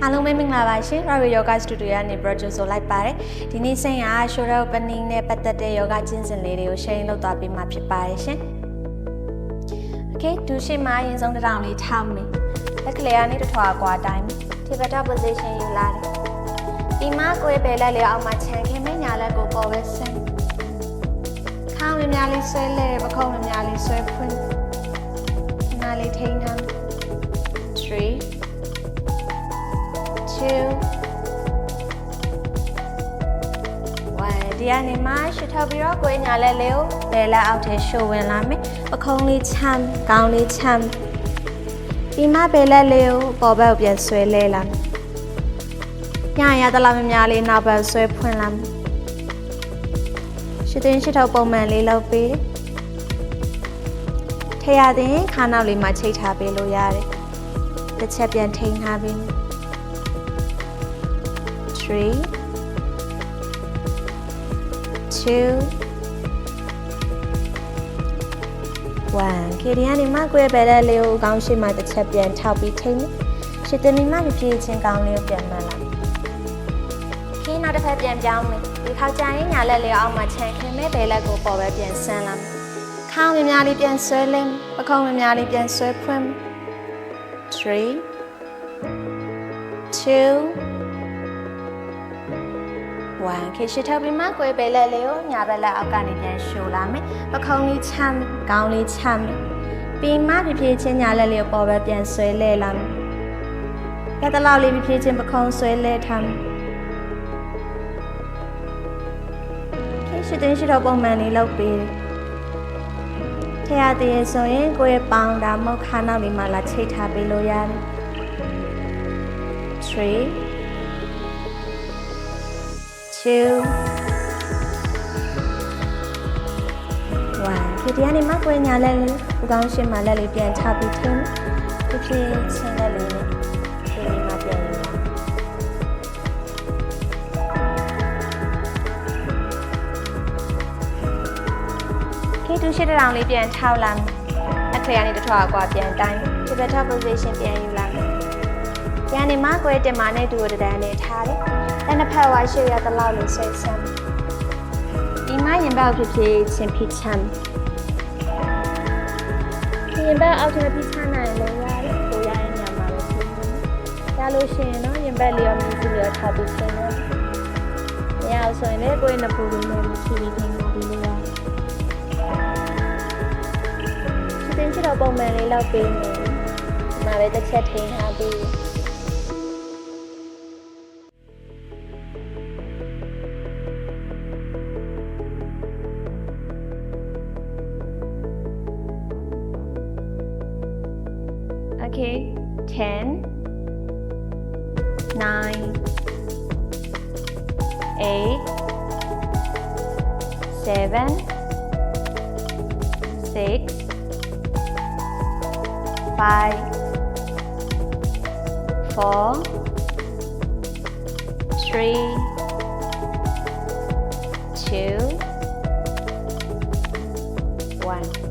အားလုံးပဲမင်္ဂလာပါရှင် Ravi Yoga Studio ကနေ produce ဆိုလိုက်ပါတယ်ဒီနေ့ဆင်းရ shoulder opening နဲ့ပတ်သက်တဲ့ yoga ကျင့်စဉ်လေးတွေကို share လုပ်သွားပေးမှာဖြစ်ပါတယ်ရှင် Okay ဒူးရှိမှအရင်ဆုံးတစ်ထောင်လေးထောက်မယ်လက်ကလေးကနေတစ်ထွာကွာတိုင်း tabletop position ယူလာတယ်ဒီမှာကိုယ်ပဲလက်လေးအောက်မှာခြံခင်းမညာလက်ကိုပေါ်ပဲဆင်းခေါင်းများလေးဆွဲလဲပခုံးများလေးဆွဲဖွင့်နားလေးထိန်းထား 3 2 1ဒီကနေမှရှစ်ထောက်ပြီးတော့ကိုယ်ညာလက်လေးကိုဘယ်လက်အောက်ထဲရှိုးဝင်လာမယ်ပခုံးလေးချမ်းခေါင်းလေးချမ်းဒီမှာဘယ်လက်လေးကိုပေါ်ဘက်ကိုပြန်ဆွဲလဲလာမယ်ညရတလားမများလေးနောက်ဘက်ဆွဲဖွင့်လာမယ်ရှစ်တင်းရှစ်ထောက်ပုံမှန်လေးလုပ်ပေးထရတဲ့ခါနောက်လေးမှာချိတ်ထားပေးလို့ရတယ်တစ်ချက်ပြန်ထိန်းထားပေး 3 2 1ခေဒီကနေမှကိုယ်ပဲတဲ့လေးကိုကောင်းရှိမှတစ်ချက်ပြန်ထောက်ပြီးထိမ့်မယ်ရှစ်တနီမှဖြည်းချင်းကောင်းလေးကိုပြန်မှန်လာခေနောက်တစ်ဖက်ပြန်ပြောင်းမယ်ဒီခါကျရင်ညာလက်လေးအောက်မှာခြံခင်းမဲ့ဘယ်လက်ကိုပေါ်ပဲပြန်ဆန်းလာမယ်ခေါင်းများလေးပြန်ဆွဲလင်းပခုံးများလေးပြန်ဆွဲဖွင့် 3 2 1ခေရှစ်ထောက်ပြီးမှကိုယ်ပဲလက်လေးကိုညာဘက်လက်အောက်ကနေပြန်ရှိုးလာမယ်ပခုံးလေးချမ်းခေါင်းလေးချမ်းပြီးမှဖြည်းချင်းညာလက်လေးကိုပေါ်ပဲပြန်ဆွဲလဲလာမယ်လက်တလောက်လေးဖြည်းချင်းပခုံးဆွဲလဲထားမယ်ခေရှစ်တင်းရှစ်ထောက်ပုံမှန်လေးလုပ်ပေးထရတဲ့ဆိုရင်ကိုယ်ပေါင်းတာမဟုတ်ခါနောက်လေးမှလာချိတ်ထားပေးလို့ရတယ် 3 2 1ဒီတရားနေမှာကိုယ်ညာလက်လေးဦးကောင်းရှင်းမှာလက်လေးပြန်ချပြီးထင်းဒီဖြစ်ချင်းလက်လေးနဲ့ဒီမှာပြန်ရအောင်ခေတူရှိတဲ့တောင်လေးပြန်ထောက်လာမယ်အခရာနေတစ်ထွာကွာပြန်တိုင်းဒီဘက်ထောက် position ပြန်ယူလာမယ်ပြန်နေမှာကိုယ်တင်မာနဲ့တူတန်းနဲ့ထားတယ်လက်နှစ်ဖက်ဝါရှေ့ရတလောက်လေးဆွဲဆမ်းဒီမှာရင်ဘတ်ဖြစ်ဖြစ်ချင်းဖိချမ်းရင်ဘတ်အောက်ထပ်ဖိချမ်းနိုင်လို့ရတယ်ကိုရရဲ့ညမှာပဲဖြစ်နေရလို့ရှိရင်တော့ရင်ဘတ်လေးရောမြည်စီရောထောက်ပြီးချင်းတယ်မရအောင်ဆိုရင်လည်းကိုယ်နှစ်ဖူးလေးနဲ့ဖြည်းဖြည်းထင်းထားပြီးလို့ရတယ်ချင်းချတော့ပုံမှန်လေးလောက်ပေးနေဒီမှာပဲတစ်ချက်ထိန်းထားပြီး Okay, 10, 9, 8, 7, 6, 5, 4, 3, 2, 1.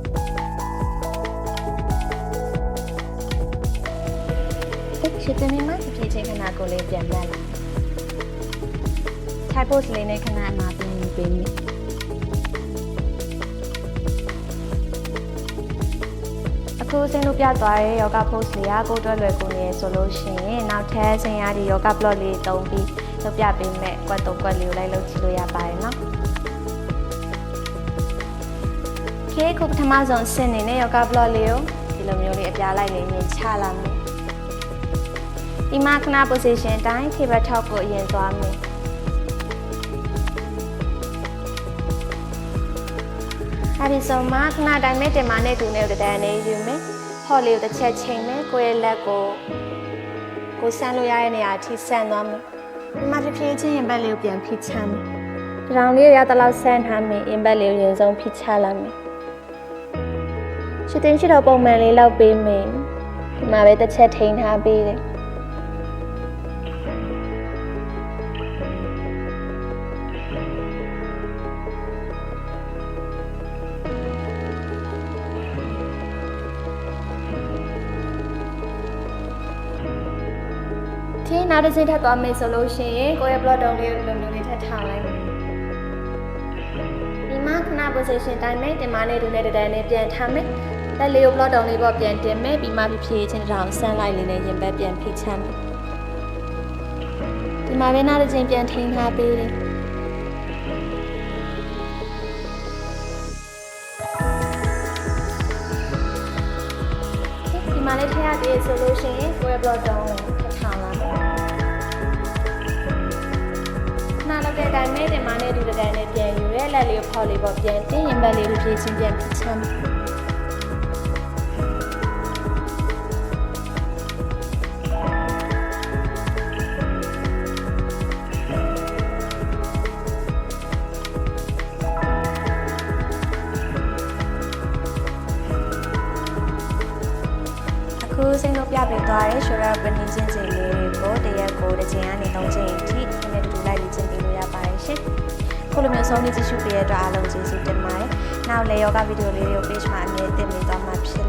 ရှစ်တနေမှဖြည်းချင်းခဏကိုလေးပြန်တက်လာထိုင်ပို့လေးနဲ့ခဏမှာပြန်ယူပေးမယ်အခုဆင်းလို့ပြသွားတဲ့ yoga pose လေးကကိုတွဲလွယ်ကိုနေဆိုလို့ရှိရင်နောက်ထပ်ဆင်းရတဲ့ yoga block လေးတုံးပြီးလုပ်ပြပေးမယ်ကွက်တုံးကွက်လေးကိုလိုက်လုပ်ကြည့်လို့ရပါတယ်နော်ခေခုပထမဆုံးဆင်းနေတဲ့ yoga block လေးကိုဒီလိုမျိုးလေးအပြားလိုက်လေးမြင်ချလာမယ်ဒီမှာခဏ position အတိုင်း table top ကိုအရင်သွားမယ်အဲဒီဆုံးမှာခဏတိုင်းမဲ့တင်မာနဲ့တူနဲ့တန်းနေယူမယ်ဟော့လေးကိုတစ်ချက်ချိန်မယ်ကိုယ့်ရဲ့လက်ကိုဆန်းလို့ရတဲ့နေရာအထိဆန်းသွားမယ်ဒီမှာဖြည်းဖြည်းချင်းရင်ဘက်လေးကိုပြန်ဖိချမ်းမယ်ဒီတောင်လေးရတဲ့လောက်ဆန်းထားမယ်ရင်ဘက်လေးကိုရင်ဆုံးဖိချလာမယ်ရှစ်တင်းရှစ်တော့ပုံမှန်လေးလောက်ပေးမယ်ဒီမှာပဲတစ်ချက်ထိန်းထားပေးတယ် ခင်းနောက်တစ်ချိန်ထပ်သွားမယ်ဆိုလို့ရှိရင်ကိုယ့်ရဲ့ block တုံးလေးကိုလိုမျိုးလေးထပ်ထားလိုက်မယ်ဒီမှာခဏ position တိုင်းမယ်တင်မနဲ့ဒူနဲ့တဒန်းနဲ့ပြန်ထားမယ်လက်လေးကို block တုံးလေးပေါ်ပြန်တင်မယ်ပြီးမှဖြည့်ချင်းတောင်ဆန်းလိုက်လေးနဲ့ရင်ဘက်ပြန်ဖိချမ်းမယ်ဒီမှာပဲနောက်တစ်ချိန်ပြန်ထိန်းထားပေးတယ်ဒီမှာလည်းထည့်ရသေးဆိုလို့ရှိရင်ကိုယ့်ရဲ့ block တုံးလေးထပ်ထားလိုက်နားလောက်တဲ့အတိုင်းမဲ့တင်မနဲ့ဒူတဒန်းနဲ့ပြန်ယူရဲလက်လေးကိုဖောက်လေးပေါ်ပြန်တင်ရင်ဘက်လေးကိုဖြည့်ချင်းပြန်ဖိချမ်းခုစိတ်နှုတ်ပြပေးသွားတဲ့ shoulder opening ချင်းစီလေးတွေကိုတရက်ကိုတစ်ချိန်ကနေ3ချိန်အထိဒီနေ့တူလိုက်ပြီးကျင့်ပေးလို့ရပါတယ်ရှင်။ခုလိုမျိုးဆုံးဖြတ်ကြည့်ရှုပေးရတဲ့အတွက်အားလုံးကျေးဇူးတင်ပါတယ်။နောက်လည်းယောဂဗီဒီယိုလေးတွေကို page မှာအမြဲတင်ပေးသွားမှာဖြစ်